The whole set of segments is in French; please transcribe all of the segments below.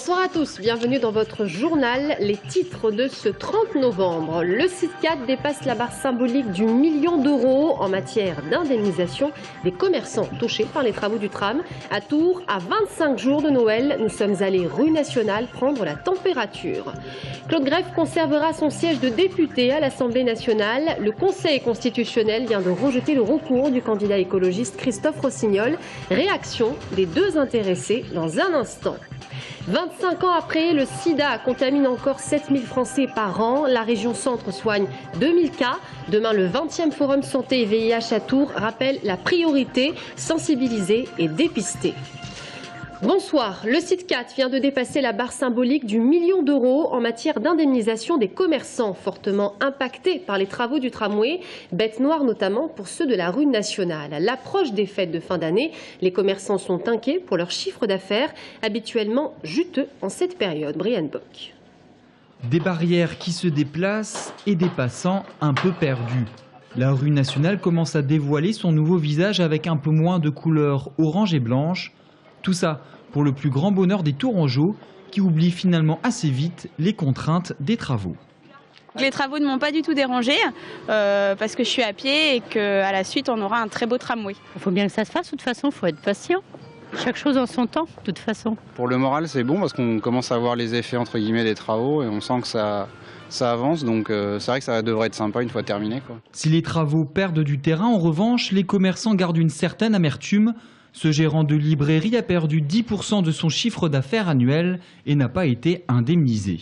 Bonsoir à tous, bienvenue dans votre journal. Les titres de ce 30 novembre. Le SIDCAT dépasse la barre symbolique du million d'euros en matière d'indemnisation des commerçants touchés par les travaux du tram. À Tours, à 25 jours de Noël, nous sommes allés rue Nationale prendre la température. Claude Greff conservera son siège de député à l'Assemblée nationale. Le Conseil constitutionnel vient de rejeter le recours du candidat écologiste Christophe Rossignol. Réaction des deux intéressés dans un instant. 25 ans après, le sida contamine encore 7000 Français par an. La région centre soigne 2000 cas. Demain, le 20e Forum Santé et VIH à Tours rappelle la priorité, sensibiliser et dépister. Bonsoir. Le SIDCAT vient de dépasser la barre symbolique du million d'euros en matière d'indemnisation des commerçants fortement impactés par les travaux du tramway, bête noire notamment pour ceux de la rue Nationale. À l'approche des fêtes de fin d'année, les commerçants sont inquiets pour leur chiffre d'affaires, habituellement juteux en cette période. Brian Bock. Des barrières qui se déplacent et des passants un peu perdus. La rue Nationale commence à dévoiler son nouveau visage avec un peu moins de couleurs orange et blanche. Tout ça pour le plus grand bonheur des Tourangeaux qui oublient finalement assez vite les contraintes des travaux. Les travaux ne m'ont pas du tout dérangé parce que je suis à pied et qu'à la suite on aura un très beau tramway. Il faut bien que ça se fasse, de toute façon il faut être patient. Chaque chose en son temps, de toute façon. Pour le moral c'est bon parce qu'on commence à voir les effets entre guillemets des travaux et on sent que ça avance, donc c'est vrai que ça devrait être sympa une fois terminé, quoi. Si les travaux perdent du terrain, en revanche, les commerçants gardent une certaine amertume. Ce gérant de librairie a perdu 10% de son chiffre d'affaires annuel et n'a pas été indemnisé.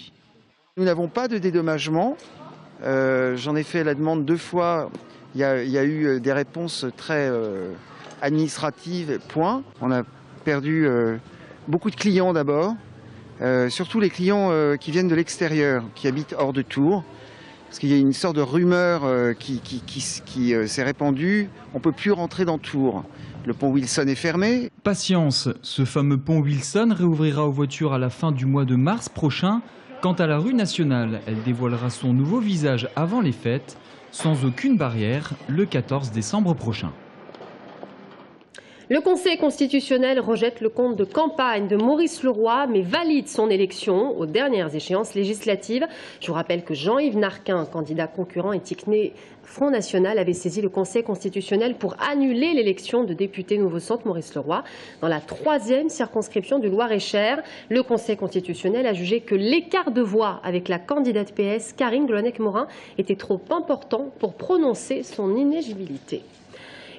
Nous n'avons pas de dédommagement. J'en ai fait la demande 2 fois. Il y a eu des réponses très administratives, point. On a perdu beaucoup de clients d'abord, surtout les clients qui viennent de l'extérieur, qui habitent hors de Tours. Parce qu'il y a une sorte de rumeur qui s'est répandue. On ne peut plus rentrer dans Tours. Le pont Wilson est fermé. Patience, ce fameux pont Wilson réouvrira aux voitures à la fin du mois de mars prochain. Quant à la rue Nationale, elle dévoilera son nouveau visage avant les fêtes, sans aucune barrière, le 14 décembre prochain. Le Conseil constitutionnel rejette le compte de campagne de Maurice Leroy, mais valide son élection aux dernières échéances législatives. Je vous rappelle que Jean-Yves Narquin, candidat concurrent et Ticné Front National, avait saisi le Conseil constitutionnel pour annuler l'élection de député Nouveau Centre Maurice Leroy dans la 3e circonscription du Loir-et-Cher. Le Conseil constitutionnel a jugé que l'écart de voix avec la candidate PS, Karine Gloannec-Morin, était trop important pour prononcer son inéligibilité.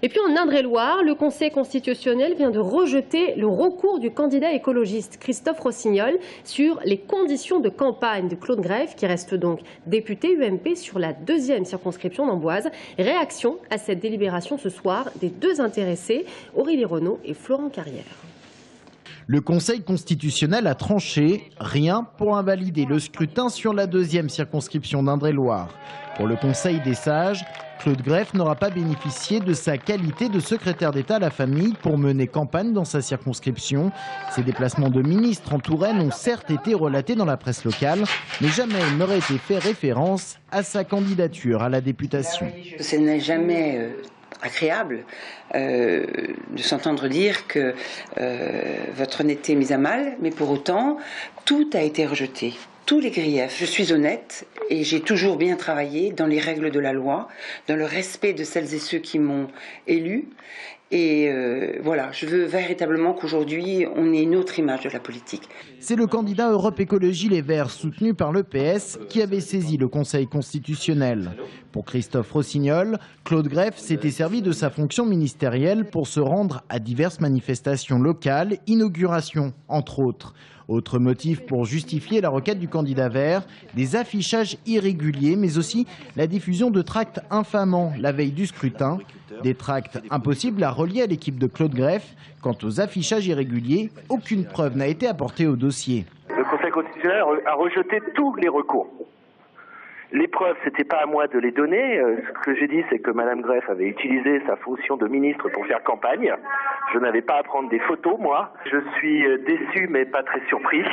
Et puis en Indre-et-Loire, le Conseil constitutionnel vient de rejeter le recours du candidat écologiste Christophe Rossignol sur les conditions de campagne de Claude Greff, qui reste donc député UMP sur la 2e circonscription d'Amboise. Réaction à cette délibération ce soir des deux intéressés, Aurélie Renaud et Florent Carrière. Le Conseil constitutionnel a tranché, rien pour invalider le scrutin sur la 2e circonscription d'Indre-et-Loire. Pour le Conseil des sages, Claude Greff n'aura pas bénéficié de sa qualité de secrétaire d'État à la famille pour mener campagne dans sa circonscription. Ses déplacements de ministre en Touraine ont certes été relatés dans la presse locale, mais jamais il n'aurait été fait référence à sa candidature à la députation. Ce n'est jamais agréable de s'entendre dire que votre honnêteté est mise à mal, mais pour autant, tout a été rejeté. Tous les griefs. Je suis honnête et j'ai toujours bien travaillé dans les règles de la loi, dans le respect de celles et ceux qui m'ont élu. Et voilà, je veux véritablement qu'aujourd'hui, on ait une autre image de la politique. C'est le candidat Europe Écologie Les Verts, soutenu par le PS, qui avait saisi le Conseil constitutionnel. Pour Christophe Rossignol, Claude Greff s'était servi de sa fonction ministérielle pour se rendre à diverses manifestations locales, inaugurations, entre autres. Autre motif pour justifier la requête du candidat vert, des affichages irréguliers, mais aussi la diffusion de tracts infamants la veille du scrutin. Des tracts impossibles à relier à l'équipe de Claude Greff. Quant aux affichages irréguliers, aucune preuve n'a été apportée au dossier. Le Conseil constitutionnel a rejeté tous les recours. Les preuves, ce n'était pas à moi de les donner. Ce que j'ai dit, c'est que Mme Greff avait utilisé sa fonction de ministre pour faire campagne. Je n'avais pas à prendre des photos, moi. Je suis déçu, mais pas très surpris,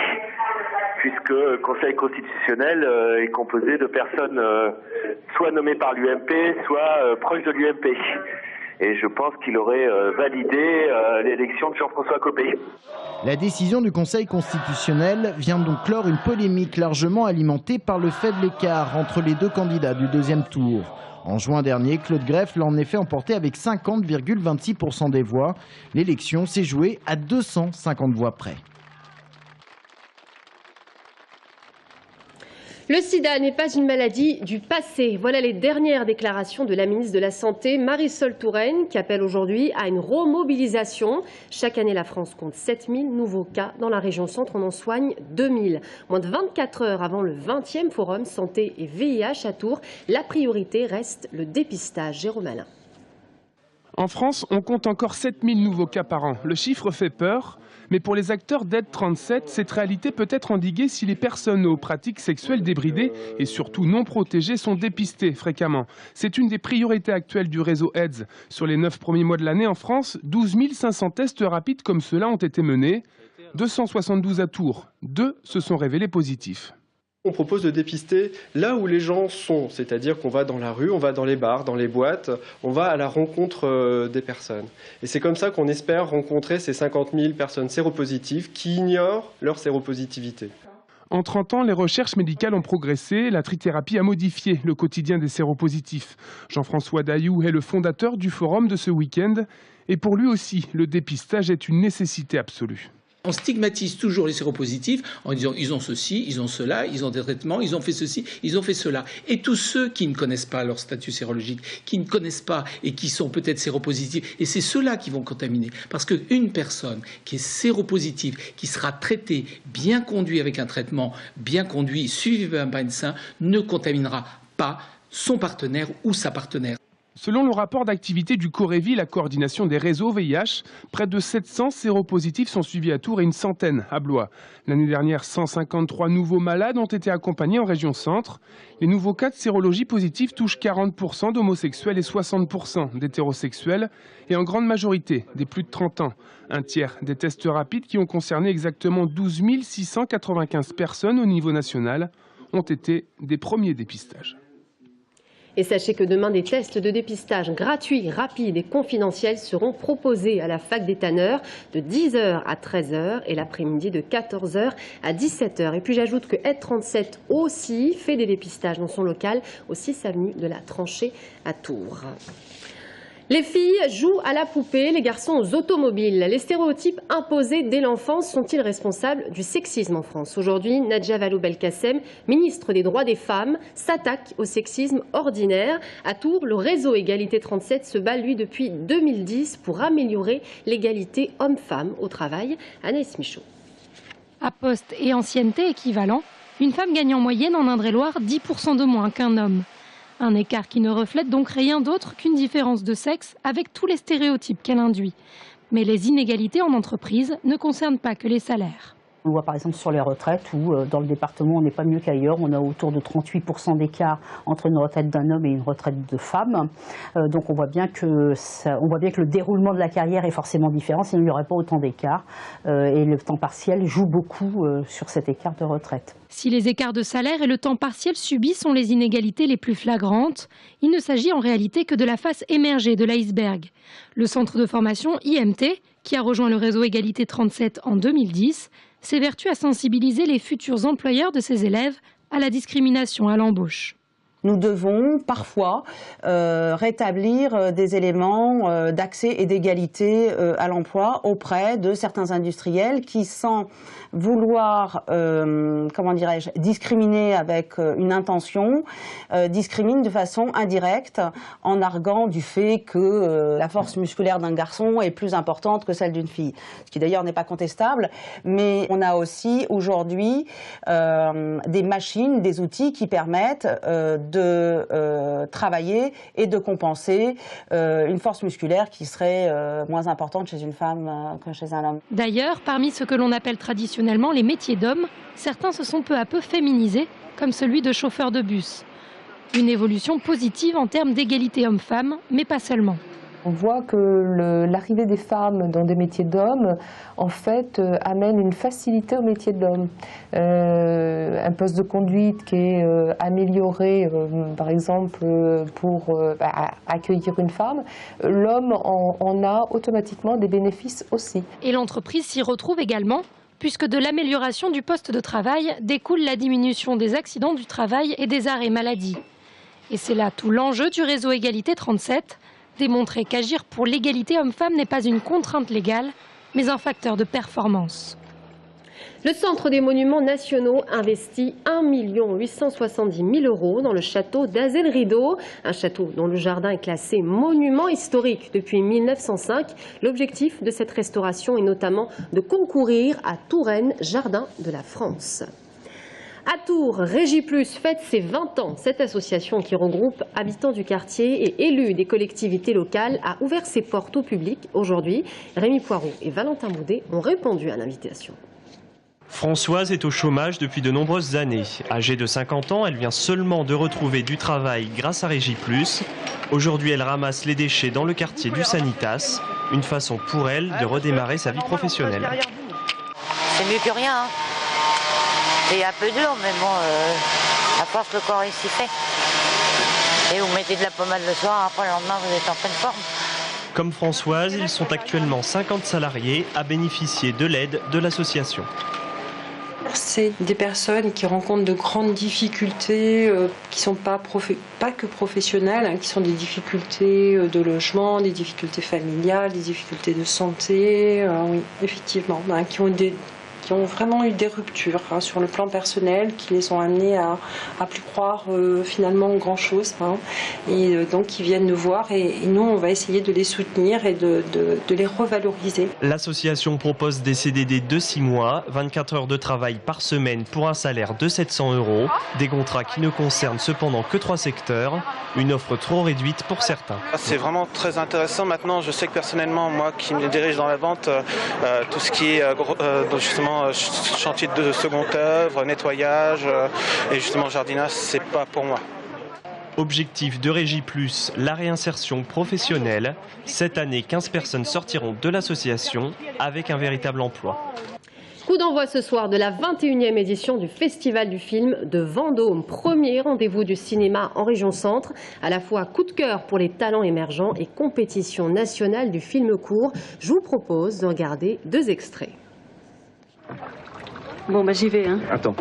puisque le Conseil constitutionnel est composé de personnes soit nommées par l'UMP, soit proches de l'UMP. et je pense qu'il aurait validé l'élection de Jean-François Copé. La décision du Conseil constitutionnel vient donc clore une polémique largement alimentée par le faible écart entre les deux candidats du deuxième tour. En juin dernier, Claude Greff l'a en effet emporté avec 50,26% des voix. L'élection s'est jouée à 250 voix près. Le sida n'est pas une maladie du passé. Voilà les dernières déclarations de la ministre de la Santé, Marisol Touraine, qui appelle aujourd'hui à une remobilisation. Chaque année, la France compte 7000 nouveaux cas. Dans la région centre, on en soigne 2000. Moins de 24 heures avant le 20e forum Santé et VIH à Tours, la priorité reste le dépistage. Jérôme Alain. En France, on compte encore 7000 nouveaux cas par an. Le chiffre fait peur. Mais pour les acteurs d'AID 37, cette réalité peut être endiguée si les personnes aux pratiques sexuelles débridées et surtout non protégées sont dépistées fréquemment. C'est une des priorités actuelles du réseau AIDS. Sur les 9 premiers mois de l'année en France, 12 500 tests rapides comme ceux-là ont été menés. 272 à Tours. 2 se sont révélés positifs. On propose de dépister là où les gens sont, c'est-à-dire qu'on va dans la rue, on va dans les bars, dans les boîtes, on va à la rencontre des personnes. Et c'est comme ça qu'on espère rencontrer ces 50 000 personnes séropositives qui ignorent leur séropositivité. En 30 ans, les recherches médicales ont progressé, la trithérapie a modifié le quotidien des séropositifs. Jean-François Dailloux est le fondateur du forum de ce week-end et pour lui aussi, le dépistage est une nécessité absolue. On stigmatise toujours les séropositifs en disant ils ont ceci, ils ont cela, ils ont des traitements, ils ont fait ceci, ils ont fait cela. Et tous ceux qui ne connaissent pas leur statut sérologique, qui ne connaissent pas et qui sont peut-être séropositifs, et c'est ceux-là qui vont contaminer. Parce qu'une personne qui est séropositive, qui sera traitée, bien conduite avec un traitement bien conduit, suivi par un médecin, ne contaminera pas son partenaire ou sa partenaire. Selon le rapport d'activité du Corévi, la coordination des réseaux VIH, près de 700 séropositifs sont suivis à Tours et une centaine à Blois. L'année dernière, 153 nouveaux malades ont été accompagnés en région centre. Les nouveaux cas de sérologie positive touchent 40% d'homosexuels et 60% d'hétérosexuels et en grande majorité des plus de 30 ans. Un tiers des tests rapides qui ont concerné exactement 12 695 personnes au niveau national ont été des premiers dépistages. Et sachez que demain, des tests de dépistage gratuits, rapides et confidentiels seront proposés à la fac des tanneurs de 10h à 13h et l'après-midi de 14h à 17h. Et puis j'ajoute que AID 37 aussi fait des dépistages dans son local au 6 avenue de la Tranchée à Tours. Les filles jouent à la poupée, les garçons aux automobiles. Les stéréotypes imposés dès l'enfance sont-ils responsables du sexisme en France? Aujourd'hui, Nadja Vallaud-Belkacem, ministre des droits des femmes, s'attaque au sexisme ordinaire. À Tours, le réseau Égalité 37 se bat, lui, depuis 2010 pour améliorer l'égalité homme-femme au travail. Anaïs Michaud. À poste et ancienneté équivalent, une femme gagne en moyenne en Indre-et-Loire 10% de moins qu'un homme. Un écart qui ne reflète donc rien d'autre qu'une différence de sexe avec tous les stéréotypes qu'elle induit. Mais les inégalités en entreprise ne concernent pas que les salaires. On voit par exemple sur les retraites où dans le département on n'est pas mieux qu'ailleurs, on a autour de 38% d'écart entre une retraite d'un homme et une retraite de femme. Donc on voit bien que le déroulement de la carrière est forcément différent, sinon il n'y aurait pas autant d'écart. Et le temps partiel joue beaucoup sur cet écart de retraite. Si les écarts de salaire et le temps partiel subis sont les inégalités les plus flagrantes, il ne s'agit en réalité que de la face émergée de l'iceberg. Le centre de formation IMT, qui a rejoint le réseau Égalité 37 en 2010, s'évertue à sensibiliser les futurs employeurs de ses élèves à la discrimination à l'embauche. Nous devons parfois rétablir des éléments d'accès et d'égalité à l'emploi auprès de certains industriels qui, sans vouloir, discriminer avec une intention, discriminent de façon indirecte en arguant du fait que la force musculaire d'un garçon est plus importante que celle d'une fille. Ce qui d'ailleurs n'est pas contestable, mais on a aussi aujourd'hui des machines, des outils qui permettent de travailler et de compenser une force musculaire qui serait moins importante chez une femme que chez un homme. D'ailleurs, parmi ce que l'on appelle traditionnellement les métiers d'hommes, certains se sont peu à peu féminisés, comme celui de chauffeur de bus. Une évolution positive en termes d'égalité homme-femme, mais pas seulement. On voit que l'arrivée des femmes dans des métiers d'hommes, en fait, amène une facilité au métier d'homme. Un poste de conduite qui est amélioré, par exemple, pour accueillir une femme, l'homme en a automatiquement des bénéfices aussi. Et l'entreprise s'y retrouve également, puisque de l'amélioration du poste de travail découle la diminution des accidents du travail et des arrêts maladie. Et c'est là tout l'enjeu du réseau Égalité 37, démontrer qu'agir pour l'égalité homme-femme n'est pas une contrainte légale, mais un facteur de performance. Le Centre des Monuments Nationaux investit 1 870 000 € dans le château d'Azel-Rideau, un château dont le jardin est classé monument historique depuis 1905. L'objectif de cette restauration est notamment de concourir à Touraine, jardin de la France. À Tours, Régiplus fête ses 20 ans. Cette association qui regroupe habitants du quartier et élus des collectivités locales a ouvert ses portes au public aujourd'hui. Rémi Poirot et Valentin Boudet ont répondu à l'invitation. Françoise est au chômage depuis de nombreuses années. Âgée de 50 ans, elle vient seulement de retrouver du travail grâce à Régiplus. Aujourd'hui, elle ramasse les déchets dans le quartier du Sanitas. Une façon pour elle de redémarrer sa vie professionnelle. C'est mieux que rien, hein. C'est un peu dur, mais bon, à force le corps il s'y fait. Et vous mettez de la pommade le soir, après le lendemain vous êtes en pleine forme. Comme Françoise, ils sont actuellement 50 salariés à bénéficier de l'aide de l'association. C'est des personnes qui rencontrent de grandes difficultés, qui ne sont pas que professionnelles, hein, qui sont des difficultés de logement, des difficultés familiales, des difficultés de santé, oui, effectivement, hein, qui ont vraiment eu des ruptures sur le plan personnel, qui les ont amenés à plus croire finalement grand chose, hein, et donc qui viennent nous voir et nous on va essayer de les soutenir et de les revaloriser. L'association propose des CDD de 6 mois, 24 heures de travail par semaine pour un salaire de 700 €, des contrats qui ne concernent cependant que 3 secteurs, une offre trop réduite pour certains. C'est vraiment très intéressant. Maintenant, je sais que personnellement, moi qui me dirige dans la vente, tout ce qui est justement chantier de seconde œuvre, nettoyage et justement jardinage, c'est pas pour moi. Objectif de Régiplus, la réinsertion professionnelle. Cette année, 15 personnes sortiront de l'association avec un véritable emploi. Coup d'envoi ce soir de la 21e édition du Festival du film de Vendôme. Premier rendez-vous du cinéma en région centre. À la fois coup de cœur pour les talents émergents et compétition nationale du film court. Je vous propose de regarder 2 extraits. Bon, bah j'y vais. Hein. Attends.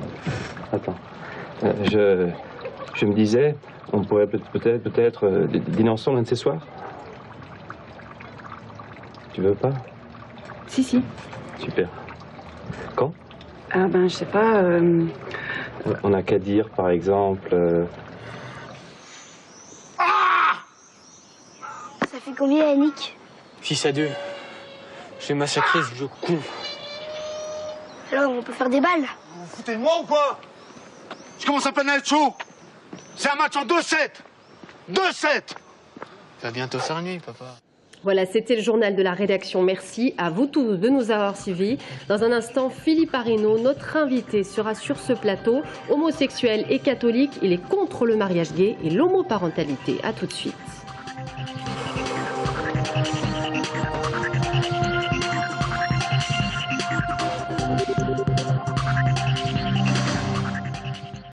Je me disais, on pourrait peut-être dîner ensemble un de ces soirs. Tu veux pas? Si. Super. Quand? Ah ben, je sais pas. On n'a qu'à dire, par exemple... Ça fait combien, Yannick? 6-2. J'ai massacré ce jeu con. Alors, on peut faire des balles. Vous vous foutez de moi ou quoi? Je commence à peine à être chaud. C'est un match en 2-7. 2-7. Il va bientôt faire nuit, papa. Voilà, c'était le journal de la rédaction. Merci à vous tous de nous avoir suivis. Dans un instant, Philippe Arraynaud, notre invité, sera sur ce plateau. Homosexuel et catholique, il est contre le mariage gay et l'homoparentalité. A tout de suite.